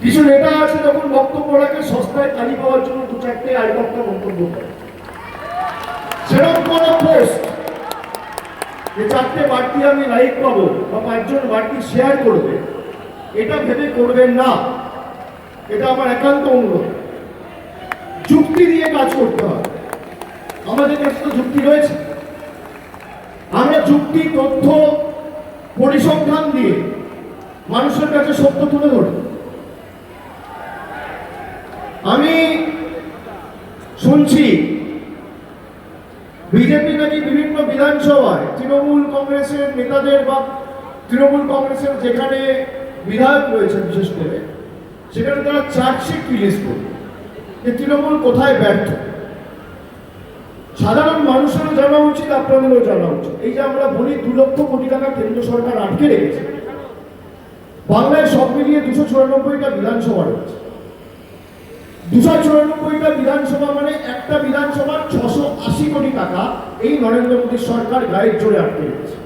কিছু নেতা আছে যখন বক্তব্য রাখে সস্তায় তালি পাওয়ার জন্য দু চারটে আইবক্তা মন্তব্য করে। সেরকম কোনো পোস্ট যে চারটে বাড়তি আমি লাইক পাবো বা পাঁচজন বাড়তি শেয়ার করবে, এটা ভেবে করবেন না। এটা আমার একান্ত অনুরোধ। যুক্তি দিয়ে কাজ করতে হবে। আমাদের কাছে তো যুক্তি রয়েছে। আমরা যুক্তি, তথ্য, পরিসংখ্যান দিয়ে মানুষের কাছে সত্য তুলে ধরব। আমি শুনছি বিজেপি নাকি বিভিন্ন বিধানসভায় তৃণমূল কংগ্রেসের নেতাদের বা তৃণমূল কংগ্রেসের যেখানে বিধায়ক রয়েছে বিশেষ করে, সেখানে তারা চার্জশিট রিলিজ করবে যে তৃণমূল কোথায় ব্যর্থ। সাধারণ মানুষেরও জানা উচিত, আপনাদেরও জানা উচিত। এই যে আমরা বলি 2 লক্ষ কোটি টাকা কেন্দ্র সরকার আটকে রেখেছে, বাংলায় সব মিলিয়ে 294টা বিধানসভা রয়েছে। 294টা বিধানসভা মানে একটা বিধানসভার 680 কোটি টাকা এই নরেন্দ্র মোদী সরকার গায়ের জোরে আটকে রেখেছে।